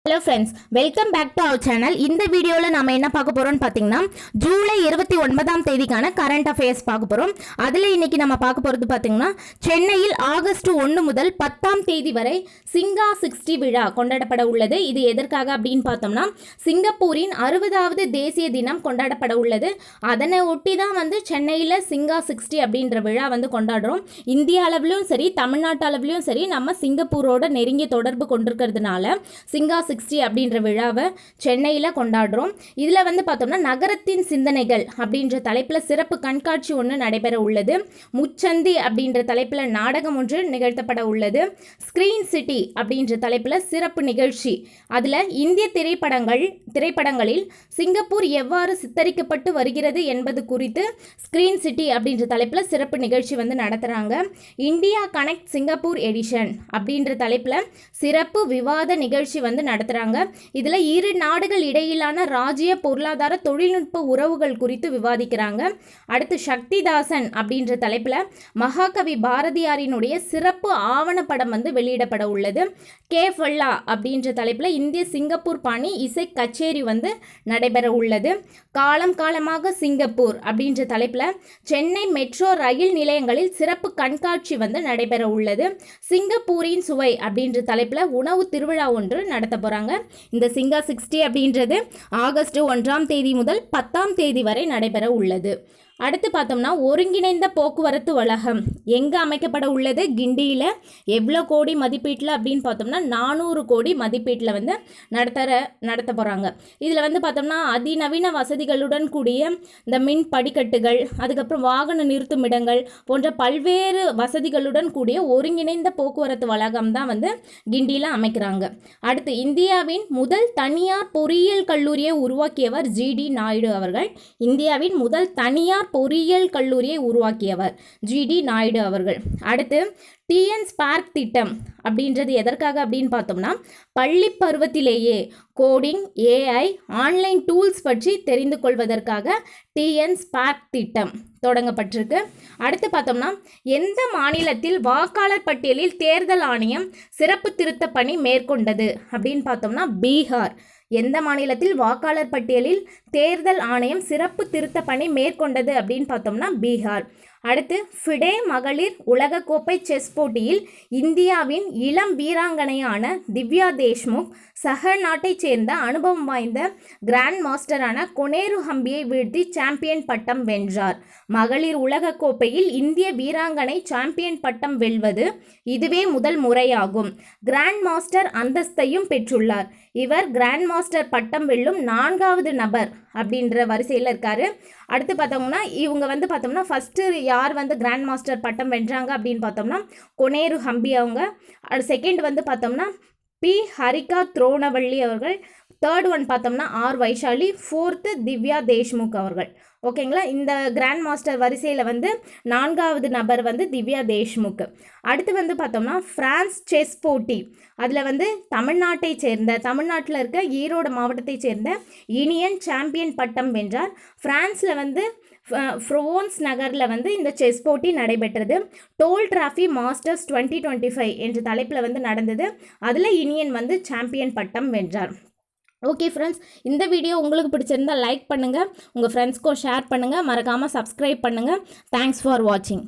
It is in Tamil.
Hello friends, welcome back to our channel. இந்த வீடியோவில் நம்ம என்ன பார்க்க போகிறோம்னு பார்த்தீங்கன்னா, ஜூலை 29ஆம் தேதிக்கான கரண்ட் அஃபேர்ஸ் பார்க்க போகிறோம். அதில் இன்னைக்கு நம்ம பார்க்க போகிறது பார்த்தீங்கன்னா, சென்னையில் ஆகஸ்ட் 1 முதல் 10ஆம் தேதி வரை சிங்கா 60 விழா கொண்டாடப்பட உள்ளது. இது எதற்காக அப்படின்னு பார்த்தோம்னா, சிங்கப்பூரின் 60வது தேசிய தினம் கொண்டாடப்பட உள்ளது. அதனை ஒட்டி தான் சென்னையில் சிங்கா 60 அப்படின்ற விழா கொண்டாடுறோம். இந்திய அளவிலும் சரி, தமிழ்நாட்டு அளவிலும் சரி, நம்ம சிங்கப்பூரோட நெருங்கிய தொடர்பு கொண்டிருக்கிறதுனால சிங்கா 60 அப்படின்ற விழாவை சென்னையில் கொண்டாடுறோம். இதில் பார்த்தோம்னா, நகரத்தின் சிந்தனைகள் அப்படின்ற தலைப்பில் சிறப்பு கண்காட்சி ஒன்று நடைபெற உள்ளது. முச்சந்தி அப்படின்ற தலைப்பில் நாடகம் ஒன்று நிகழ்த்தப்பட உள்ளது. ஸ்கிரீன் சிட்டி அப்படின்ற தலைப்பில் சிறப்பு நிகழ்ச்சி, அதில் இந்திய திரைப்படங்களில் சிங்கப்பூர் எவ்வாறு சித்தரிக்கப்பட்டு வருகிறது என்பது குறித்து ஸ்கிரீன் சிட்டி அப்படின்ற தலைப்பில் சிறப்பு நிகழ்ச்சி நடத்துகிறாங்க. இந்தியா கனெக்ட் சிங்கப்பூர் எடிஷன் அப்படின்ற தலைப்பில் சிறப்பு விவாத நிகழ்ச்சி நடத்துகிறாங்க. இதில் இரு நாடுகள் இடையிலான ராஜ்ய பொருளாதார தொழில்நுட்ப உறவுகள் குறித்து விவாதிக்கிறாங்க. அடுத்து சக்திதாசன் அப்படின்ற தலைப்பில் மகாகவி பாரதியாரினுடைய சிறப்பு ஆவணப்படம் வெளியிடப்பட உள்ளது. கேஃபல்லா அப்படின்ற தலைப்பில் இந்திய சிங்கப்பூர் பாணி இசை கச்சேரி நடைபெற உள்ளது. காலமாக சிங்கப்பூர் அப்படின்ற தலைப்பில் சென்னை மெட்ரோ ரயில் நிலையங்களில் சிறப்பு கண்காட்சி நடைபெற உள்ளது. சிங்கப்பூரின் சுவை அப்படின்ற தலைப்பில் உணவு திருவிழா ஒன்று நடத்த போகிறாங்க. இந்த சிங்கா 60 அப்படின்றது ஆகஸ்ட் 1ஆம் தேதி முதல் 10ஆம் தேதி வரை நடைபெற உள்ளது. அடுத்து பார்த்தோம்னா, ஒருங்கிணைந்த போக்குவரத்து வளாகம் எங்கே அமைக்கப்பட உள்ளது? கிண்டியில். எவ்வளோ கோடி மதிப்பீட்டில் அப்படின்னு பார்த்தோம்னா 400 கோடி மதிப்பீட்டில் நடத்த போகிறாங்க. இதில் பார்த்தோம்னா, அதிநவீன வசதிகளுடன் கூடிய இந்த மின் படிக்கட்டுகள், அதுக்கப்புறம் வாகன நிறுத்தும் இடங்கள் போன்ற பல்வேறு வசதிகளுடன் கூடிய ஒருங்கிணைந்த போக்குவரத்து வளாகம் தான் கிண்டியில் அமைக்கிறாங்க. அடுத்து, இந்தியாவின் முதல் தனியார் பொறியியல் கல்லூரியை உருவாக்கியவர் ஜிடி நாயுடு அவர்கள். இந்தியாவின் முதல் தனியார் பொறியியல் கல்லூரியை உருவாக்கியவர் ஜிடி நாயுடு அவர்கள். அடுத்து, டிஎன் ஸ்பார்க் திட்டம் அப்படின்றது எதற்காக அப்படின்னு பார்த்தோம்னா, பள்ளி பருவத்திலேயே கோடிங், ஏஐ, ஆன்லைன் டூல்ஸ் பற்றி தெரிந்து கொள்வதற்காக டிஎன் ஸ்பார்க் திட்டம் தொடங்கப்பட்டிருக்கு. அடுத்து பார்த்தோம்னா, எந்த மாநிலத்தில் வாக்காளர் பட்டியலில் தேர்தல் ஆணையம் சிறப்பு திருத்த பணி மேற்கொண்டது அப்படின்னு பார்த்தோம்னா, பீகார். எந்த மாநிலத்தில் வாக்காளர் பட்டியலில் தேர்தல் ஆணையம் சிறப்பு திருத்த பணி மேற்கொண்டது அப்படின்னு பார்த்தோம்னா, பீகார். அடுத்து, ஃபிடே மகளிர் உலகக்கோப்பை செஸ் போட்டியில் இந்தியாவின் இளம் வீராங்கனையான திவ்யா தேஷ்முக் சக நாட்டைச் சேர்ந்த அனுபவம் வாய்ந்த கிராண்ட் மாஸ்டரான கொனேரு ஹம்பியை வீழ்த்தி சாம்பியன் பட்டம் வென்றார். மகளிர் உலகக்கோப்பையில் இந்திய வீராங்கனை சாம்பியன் பட்டம் வெல்வது இதுவே முதல் முறையாகும். கிராண்ட் மாஸ்டர் அந்தஸ்தையும் பெற்றுள்ளார். இவர் கிராண்ட் மாஸ்டர் பட்டம் வெல்லும் 4வது நபர் அப்படின்ற வரிசையில் இருக்காரு. அடுத்து பார்த்தோம்னா, இவங்க பார்த்தோம்னா ஃபஸ்ட்டு யார் கிராண்ட் மாஸ்டர் பட்டம் வென்றாங்க அப்படின்னு பார்த்தோம்னா கொனேரு ஹம்பி அவங்க. செகண்ட் பார்த்தோம்னா பி ஹரிகா த்ரோணவள்ளி அவர்கள். தேர்ட் ஒன் பார்த்தோம்னா ஆர் வைஷாலி. ஃபோர்த்து திவ்யா தேஷ்முக் அவர்கள். ஓகேங்களா? இந்த கிராண்ட் மாஸ்டர் வரிசையில் 4வது நபர் திவ்யா தேஷ்முக். அடுத்து பார்த்தோம்னா, பிரான்ஸ் செஸ் போட்டி, அதில் தமிழ்நாட்டில் இருக்க ஈரோடு மாவட்டத்தை சேர்ந்த இனியன் சாம்பியன் பட்டம் வென்றார். பிரான்ஸில் ஃப்ரோன்ஸ் நகரில் இந்த செஸ் போட்டி நடைபெற்றது. டோல் டிராஃபி மாஸ்டர்ஸ் 2025 என்ற தலைப்பில் நடந்தது. அதில் இனியன் சாம்பியன் பட்டம் வென்றார். ஓகே ஃப்ரெண்ட்ஸ், இந்த வீடியோ உங்களுக்கு பிடிச்சிருந்தால் லைக் பண்ணுங்கள், உங்கள் ஃப்ரெண்ட்ஸ்க்கும் ஷேர் பண்ணுங்கள், மறக்காமல் சப்ஸ்கிரைப் பண்ணுங்கள். தேங்க்ஸ் ஃபார் வாட்சிங்.